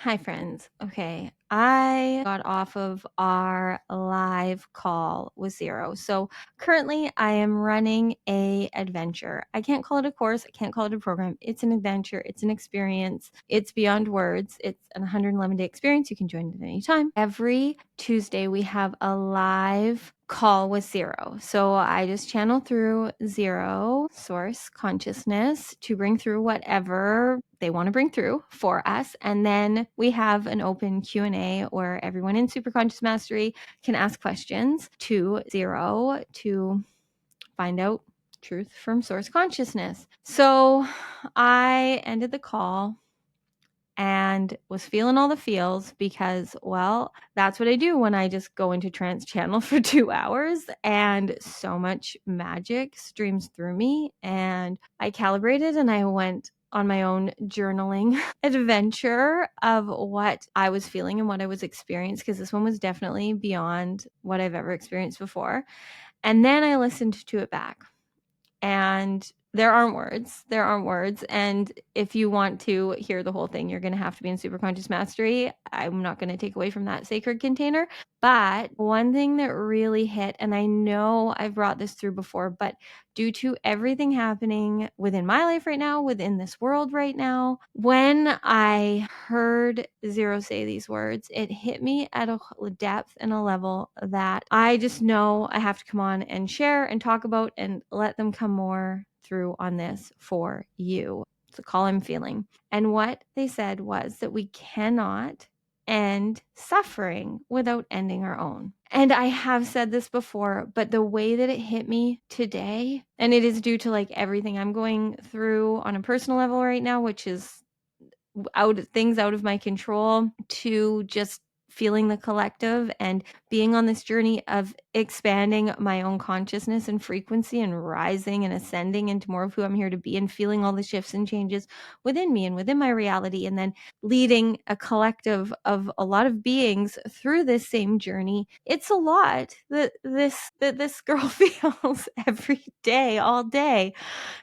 Hi, friends. Okay, I got off of our live call with Zero. So currently I am running a adventure. I can't call it a course. I can't call it a program. It's an adventure. It's an experience. It's beyond words. It's an 111-day experience. You can join it at any time. Every Tuesday we have a live call with Zero. So I just channel through Zero source consciousness to bring through whatever they want to bring through for us. And then we have an open Q&A where everyone in Superconscious Mastery can ask questions to Zero to find out truth from source consciousness. So I ended the call and was feeling all the feels because, well, that's what I do when I just go into trance channel for 2 hours, and so much magic streams through me. And I calibrated and I went on my own journaling adventure of what I was feeling and what I was experiencing, because this one was definitely beyond what I've ever experienced before. And then I listened to it back. And there aren't words. And if you want to hear the whole thing, you're going to have to be in Superconscious Mastery. I'm not going to take away from that sacred container. But one thing that really hit, and I know I've brought this through before, but due to everything happening within my life right now, within this world right now, when I heard Zero say these words, it hit me at a depth and a level that I just know I have to come on and share and talk about and let them come more through on this for you. It's a call I'm feeling. And what they said was that we cannot end suffering without ending our own. And I have said this before, but the way that it hit me today, and it is due to like everything I'm going through on a personal level right now, which is out of my control, to just feeling the collective and being on this journey of expanding my own consciousness and frequency and rising and ascending into more of who I'm here to be, and feeling all the shifts and changes within me and within my reality, and then leading a collective of a lot of beings through this same journey. It's a lot that this girl feels every day, all day,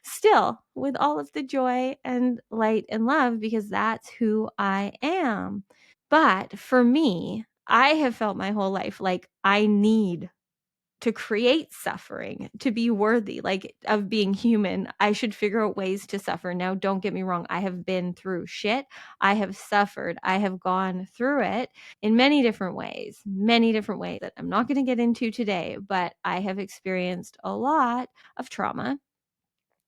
still with all of the joy and light and love, because that's who I am. But for me, I have felt my whole life like I need to create suffering to be worthy, like, of being human. I should figure out ways to suffer. Now, don't get me wrong. I have been through shit. I have suffered. I have gone through it in many different ways that I'm not going to get into today, but I have experienced a lot of trauma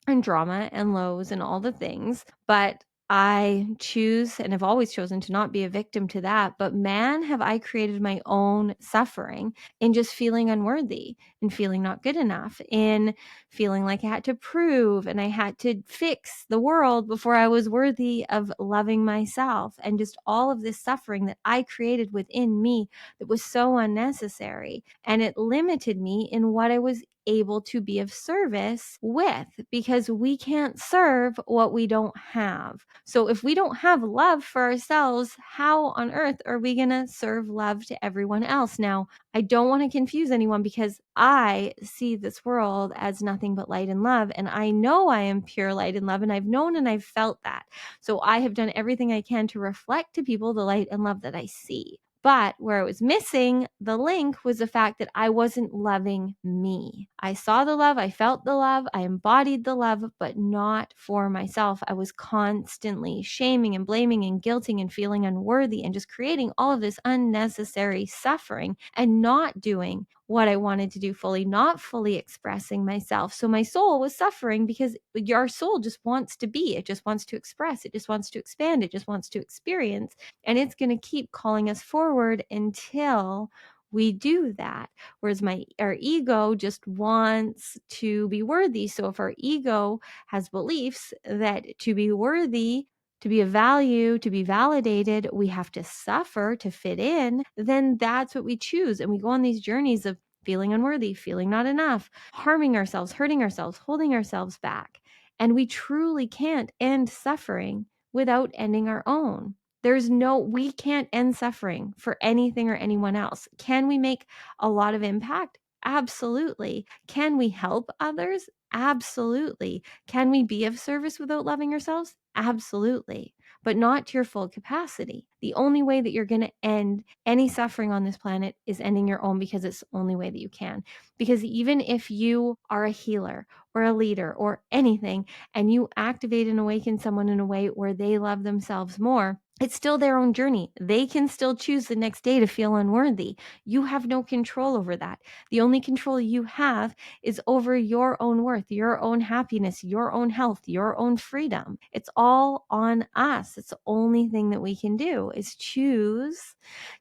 and drama and lows and all the things. But I choose, and have always chosen, to not be a victim to that. But man, have I created my own suffering in just feeling unworthy, and feeling not good enough, in feeling like I had to prove and I had to fix the world before I was worthy of loving myself. And just all of this suffering that I created within me that was so unnecessary. And it limited me in what I was able to be of service with, because we can't serve what we don't have. So if we don't have love for ourselves, how on earth are we going to serve love to everyone else? Now, I don't want to confuse anyone, because I see this world as nothing but light and love. And I know I am pure light and love, and I've known and I've felt that. So I have done everything I can to reflect to people the light and love that I see. But where it was missing the link was the fact that I wasn't loving me. I saw the love, I felt the love, I embodied the love, but not for myself. I was constantly shaming and blaming and guilting and feeling unworthy, and just creating all of this unnecessary suffering, and not doing what I wanted to do fully, not fully expressing myself. So my soul was suffering, because your soul just wants to be, it just wants to express, it just wants to expand, it just wants to experience. And it's going to keep calling us forward until we do that. Whereas our ego just wants to be worthy. So if our ego has beliefs that to be worthy, to be of value, to be validated, we have to suffer to fit in, then that's what we choose. And we go on these journeys of feeling unworthy, feeling not enough, harming ourselves, hurting ourselves, holding ourselves back. And we truly can't end suffering without ending our own. We can't end suffering for anything or anyone else. Can we make a lot of impact? Absolutely. Can we help others? Absolutely. Can we be of service without loving ourselves? Absolutely. but not to your full capacity. The only way that you're going to end any suffering on this planet is ending your own, because it's the only way that you can. Because even if you are a healer or a leader or anything, and you activate and awaken someone in a way where they love themselves more, it's still their own journey. They can still choose the next day to feel unworthy. You have no control over that. The only control you have is over your own worth, your own happiness, your own health, your own freedom. It's all on us. It's the only thing that we can do is choose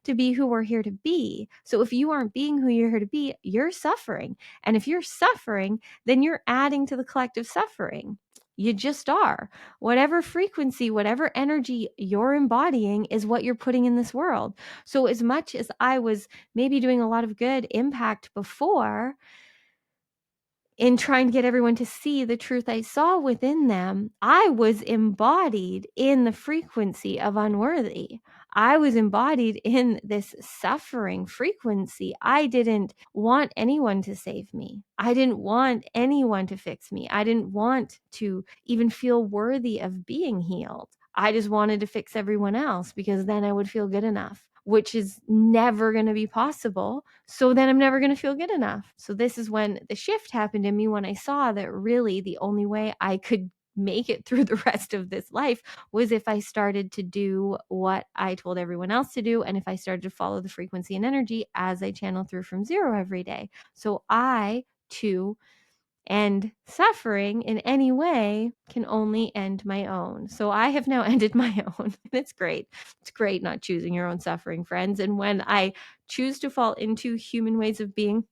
to be who we're here to be. So if you aren't being who you're here to be, you're suffering. And if you're suffering, then you're adding to the collective suffering. You just are. Whatever frequency, whatever energy you're embodying is what you're putting in this world. So as much as I was maybe doing a lot of good impact before, in trying to get everyone to see the truth I saw within them, I was embodied in the frequency of unworthy. I was embodied in this suffering frequency. I didn't want anyone to save me. I didn't want anyone to fix me. I didn't want to even feel worthy of being healed. I just wanted to fix everyone else because then I would feel good enough, which is never going to be possible. So then I'm never going to feel good enough. So this is when the shift happened in me, when I saw that really the only way I could make it through the rest of this life was if I started to do what I told everyone else to do, and if I started to follow the frequency and energy as I channel through from zero every day. So I too end suffering in any way can only end my own. So I have now ended my own. It's great. It's great not choosing your own suffering, friends. And when I choose to fall into human ways of being,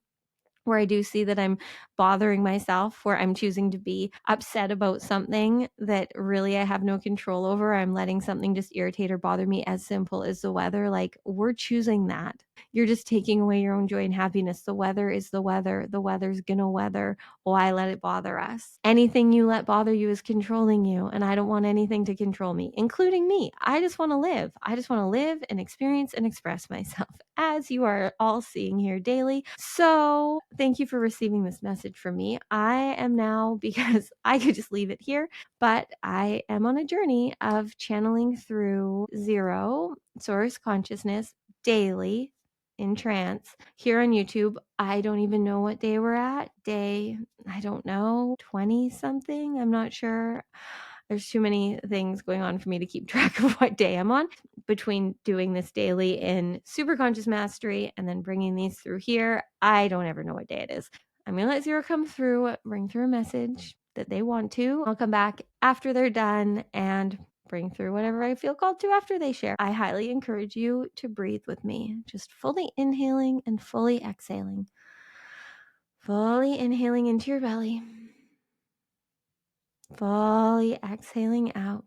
where I do see that I'm bothering myself, where I'm choosing to be upset about something that really I have no control over, I'm letting something just irritate or bother me, as simple as the weather, like we're choosing that. You're just taking away your own joy and happiness. The weather is the weather. The weather's gonna weather. Why let it bother us? Anything you let bother you is controlling you, and I don't want anything to control me, including me. I just want to live. I just want to live and experience and express myself, as you are all seeing here daily. So thank you for receiving this message from me. I am now, because I could just leave it here, but I am on a journey of channeling through zero source consciousness daily in trance here on YouTube. I don't even know what day we're at. Day, I don't know, 20 something. I'm not sure. There's too many things going on for me to keep track of what day I'm on, between doing this daily in Superconscious Mastery and then bringing these through here. I don't ever know what day it is. I'm going to let Zero come through, bring through a message that they want to. I'll come back after they're done and bring through whatever I feel called to after they share. I highly encourage you to breathe with me, just fully inhaling and fully exhaling. Fully inhaling into your belly, fully exhaling out.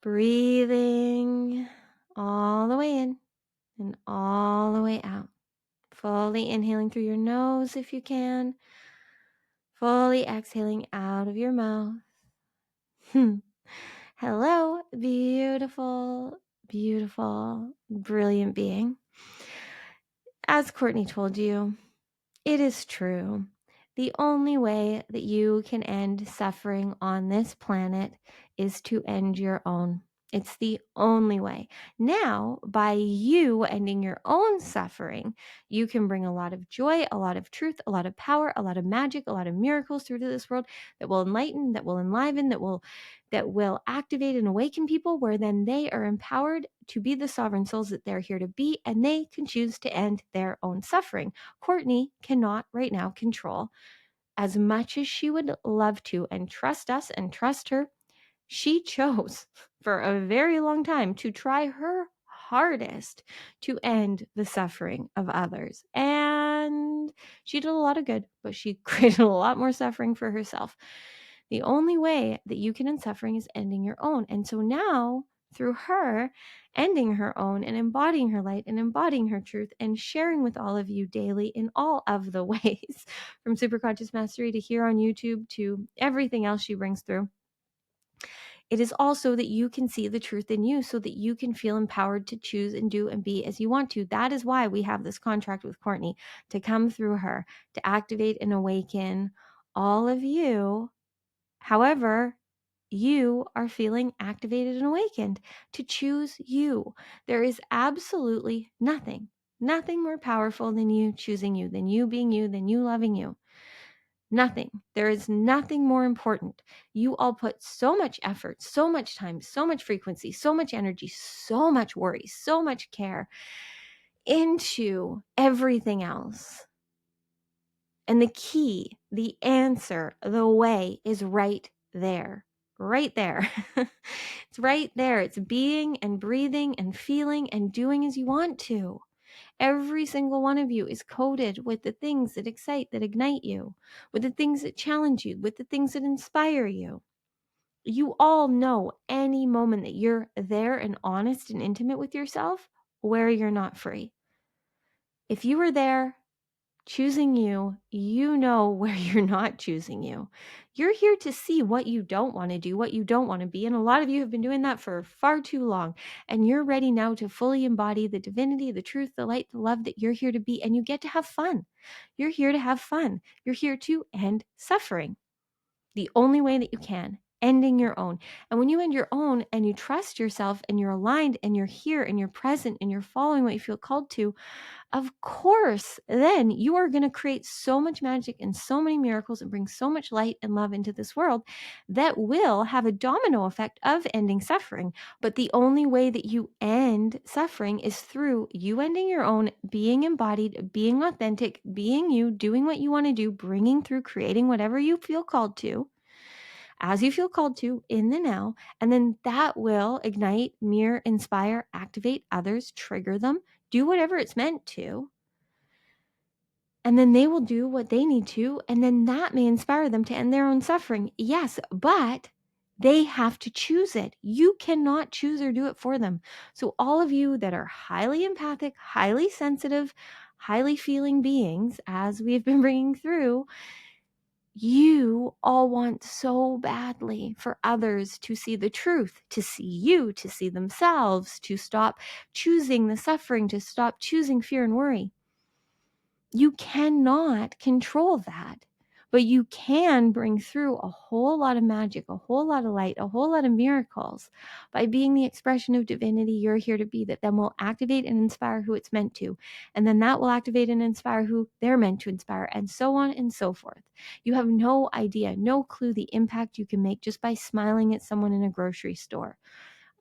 Breathing all the way in and all the way out. Fully inhaling through your nose if you can. Fully exhaling out of your mouth. Hello, beautiful, beautiful, brilliant being. As Courtney told you, it is true. The only way that you can end suffering on this planet is to end your own. It's the only way. Now, by you ending your own suffering, you can bring a lot of joy, a lot of truth, a lot of power, a lot of magic, a lot of miracles through to this world that will enlighten, that will enliven, that will activate and awaken people, where then they are empowered to be the sovereign souls that they're here to be, and they can choose to end their own suffering. Courtney cannot right now control, as much as she would love to and trust us and trust her. She chose for a very long time to try her hardest to end the suffering of others. And she did a lot of good, but she created a lot more suffering for herself. The only way that you can end suffering is ending your own. And so now, through her ending her own and embodying her light and embodying her truth and sharing with all of you daily in all of the ways, from Superconscious Mastery to here on YouTube to everything else she brings through, it is also that you can see the truth in you, so that you can feel empowered to choose and do and be as you want to. That is why we have this contract with Courtney, to come through her, to activate and awaken all of you. However, you are feeling activated and awakened to choose you. There is absolutely nothing more powerful than you choosing you, than you being you, than you loving you. Nothing. There is nothing more important. You all put so much effort, so much time, so much frequency, so much energy, so much worry, so much care into everything else. And the key, the answer, the way is right there. Right there. It's right there. It's being and breathing and feeling and doing as you want to. Every single one of you is coded with the things that excite, that ignite you, with the things that challenge you, with the things that inspire you. You all know any moment that you're there and honest and intimate with yourself where you're not free. If you were there choosing you, you know where you're not choosing you. You're here to see what you don't want to do, what you don't want to be. And a lot of you have been doing that for far too long. And you're ready now to fully embody the divinity, the truth, the light, the love that you're here to be. And you get to have fun. You're here to have fun. You're here to end suffering. The only way that you can, ending your own. And when you end your own and you trust yourself and you're aligned and you're here and you're present and you're following what you feel called to, of course, then you are going to create so much magic and so many miracles and bring so much light and love into this world that will have a domino effect of ending suffering. But the only way that you end suffering is through you ending your own, being embodied, being authentic, being you, doing what you want to do, bringing through, creating whatever you feel called to, as you feel called to in the now. And then that will ignite, mirror, inspire, activate others, trigger them, do whatever it's meant to. And then they will do what they need to. And then that may inspire them to end their own suffering. Yes, but they have to choose it. You cannot choose or do it for them. So all of you that are highly empathic, highly sensitive, highly feeling beings, as we've been bringing through, you all want so badly for others to see the truth, to see you, to see themselves, to stop choosing the suffering, to stop choosing fear and worry. You cannot control that, but you can bring through a whole lot of magic, a whole lot of light, a whole lot of miracles by being the expression of divinity you're here to be, that then will activate and inspire who it's meant to. And then that will activate and inspire who they're meant to inspire, and so on and so forth. You have no idea, no clue the impact you can make just by smiling at someone in a grocery store.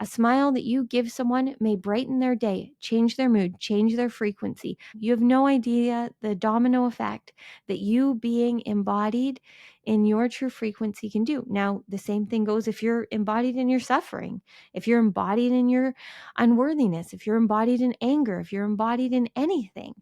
A smile that you give someone may brighten their day, change their mood, change their frequency. You have no idea the domino effect that you being embodied in your true frequency can do. Now, the same thing goes if you're embodied in your suffering, if you're embodied in your unworthiness, if you're embodied in anger, if you're embodied in anything.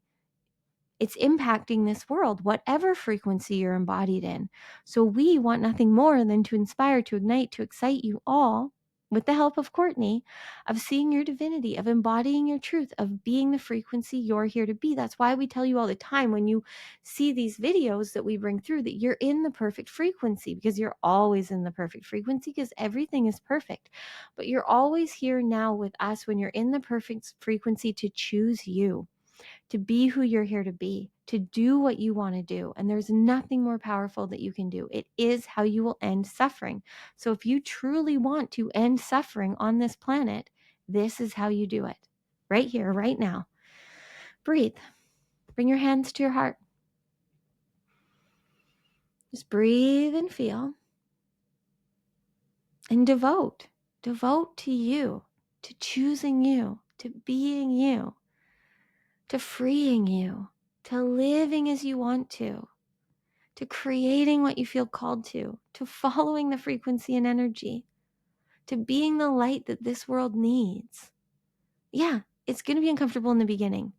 It's impacting this world, whatever frequency you're embodied in. So we want nothing more than to inspire, to ignite, to excite you all, with the help of Courtney, of seeing your divinity, of embodying your truth, of being the frequency you're here to be. That's why we tell you all the time when you see these videos that we bring through that you're in the perfect frequency, because you're always in the perfect frequency, because everything is perfect. But you're always here now with us when you're in the perfect frequency to choose you, to be who you're here to be, to do what you want to do. And there's nothing more powerful that you can do. It is how you will end suffering. So if you truly want to end suffering on this planet, this is how you do it. Right here, right now. Breathe. Bring your hands to your heart. Just breathe and feel. And devote. Devote to you, to choosing you, to being you, to freeing you, to living as you want to creating what you feel called to following the frequency and energy, to being the light that this world needs. Yeah, it's going to be uncomfortable in the beginning.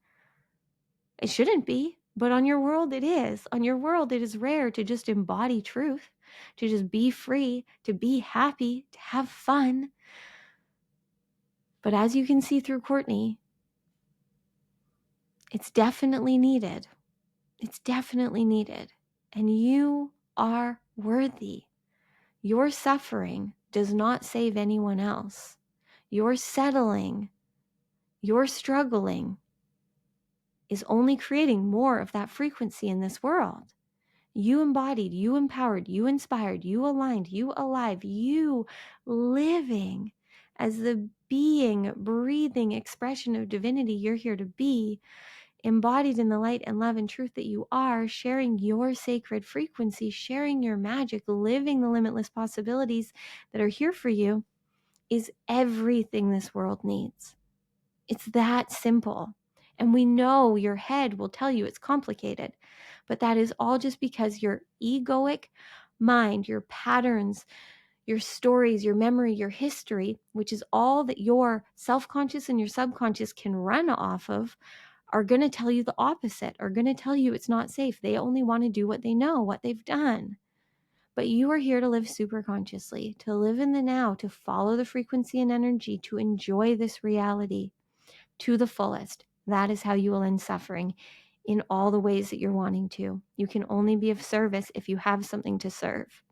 It shouldn't be, but on your world it is. On your world it is rare to just embody truth, to just be free, to be happy, to have fun. But as you can see through Courtney, it's definitely needed. It's definitely needed. And you are worthy. Your suffering does not save anyone else. Your settling, your struggling is only creating more of that frequency in this world. You embodied, you empowered, you inspired, you aligned, you alive, you living as the being, breathing expression of divinity you're here to be, embodied in the light and love and truth that you are, sharing your sacred frequency, sharing your magic, living the limitless possibilities that are here for you, is everything this world needs. It's that simple. And we know your head will tell you it's complicated, but that is all just because your egoic mind, your patterns, your stories, your memory, your history, which is all that your self-conscious and your subconscious can run off of, are going to tell you the opposite, are going to tell you it's not safe. They only want to do what they know, what they've done. But you are here to live super consciously, to live in the now, to follow the frequency and energy, to enjoy this reality to the fullest. That is how you will end suffering in all the ways that you're wanting to. You can only be of service if you have something to serve.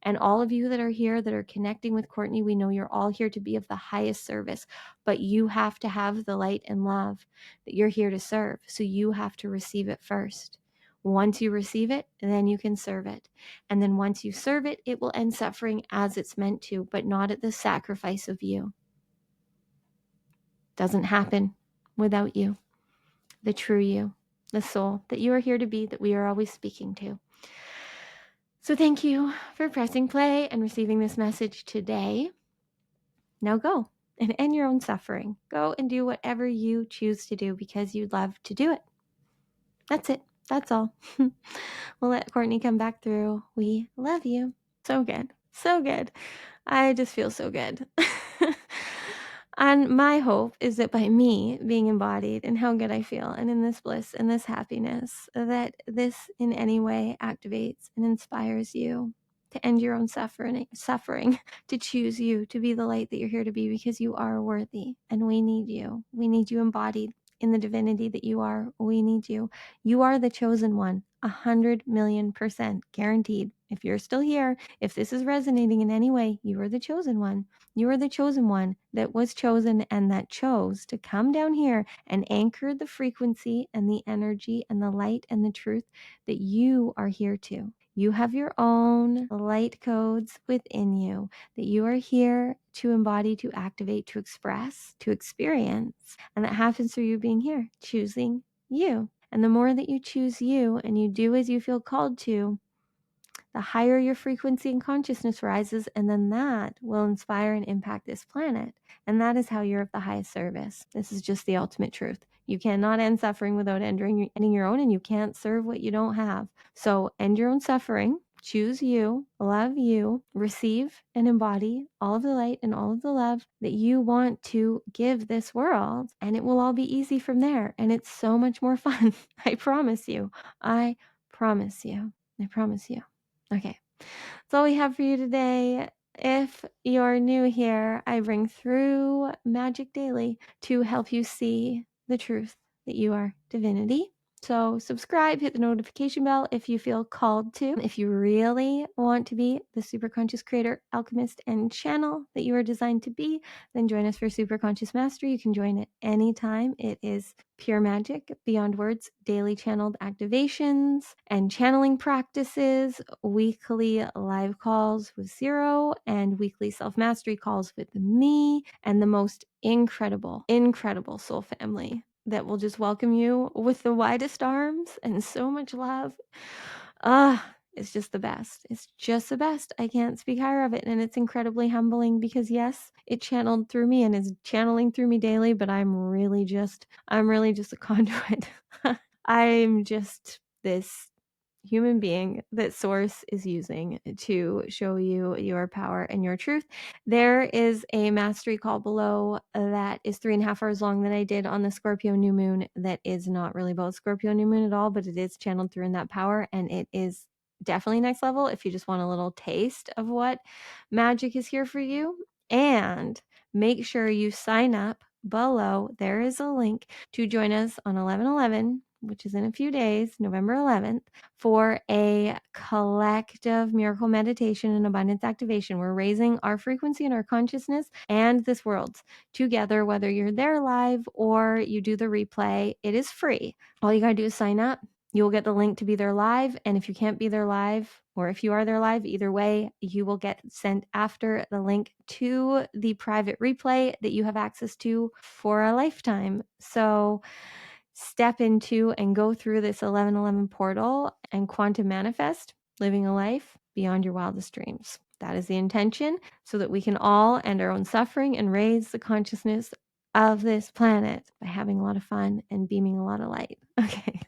And all of you that are here that are connecting with Courtney, we know you're all here to be of the highest service, but you have to have the light and love that you're here to serve. So you have to receive it first. Once you receive it, then you can serve it. And then once you serve it, it will end suffering as it's meant to, but not at the sacrifice of you. Doesn't happen without you, the true you, the soul that you are here to be, that we are always speaking to. So thank you for pressing play and receiving this message today. Now go and end your own suffering. Go and do whatever you choose to do because you love to do it. That's it. That's all. We'll let Courtney come back through. We love you. So good. So good. I just feel so good. And my hope is that by me being embodied and how good I feel and in this bliss and this happiness, that this in any way activates and inspires you to end your own suffering, to choose you, to be the light that you're here to be, because you are worthy and we need you. We need you embodied in the divinity that you are. We need you. You are the chosen one, 100,000,000% guaranteed. If you're still here, if this is resonating in any way, you are the chosen one. You are the chosen one that was chosen and that chose to come down here and anchor the frequency and the energy and the light and the truth that you are here to. You have your own light codes within you that you are here to embody, to activate, to express, to experience. And that happens through you being here, choosing you. And the more that you choose you and you do as you feel called to, the higher your frequency and consciousness rises, and then that will inspire and impact this planet. And that is how you're of the highest service. This is just the ultimate truth. You cannot end suffering without ending your own, and you can't serve what you don't have. So end your own suffering, choose you, love you, receive and embody all of the light and all of the love that you want to give this world, and it will all be easy from there. And it's so much more fun. I promise you. I promise you. I promise you. Okay, that's all we have for you today. If you're new here, I bring through magic daily to help you see the truth that you are divinity. So subscribe, hit the notification bell if you feel called to. If you really want to be the super conscious creator, alchemist, and channel that you are designed to be, then join us for Superconscious Mastery. You can join it anytime. It is pure magic, beyond words, daily channeled activations and channeling practices, weekly live calls with Zero, and weekly self-mastery calls with me, and the most incredible soul family that will just welcome you with the widest arms and so much love. It's just the best. It's just the best. I can't speak higher of it. And it's incredibly humbling because yes, it channeled through me and is channeling through me daily, but I'm really just a conduit. I'm just this human being that Source is using to show you your power and your truth. There is a mastery call below that is 3.5 hours long that I did on the Scorpio new moon that is not really about Scorpio new moon at all, but it is channeled through in that power, and it is definitely next level if you just want a little taste of what magic is here for you. And make sure you sign up below. There is a link to join us on 11/11, which is in a few days, November 11th, for a collective miracle meditation and abundance activation. We're raising our frequency and our consciousness and this world together, whether you're there live or you do the replay. It is free. All you got to do is sign up. You will get the link to be there live. And if you can't be there live, or if you are there live, either way, you will get sent after the link to the private replay that you have access to for a lifetime. So step into and go through this 1111 portal and quantum manifest, living a life beyond your wildest dreams. That is the intention, so that we can all end our own suffering and raise the consciousness of this planet by having a lot of fun and beaming a lot of light. Okay.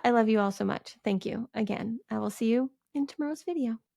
I love you all so much. Thank you again. I will see you in tomorrow's video.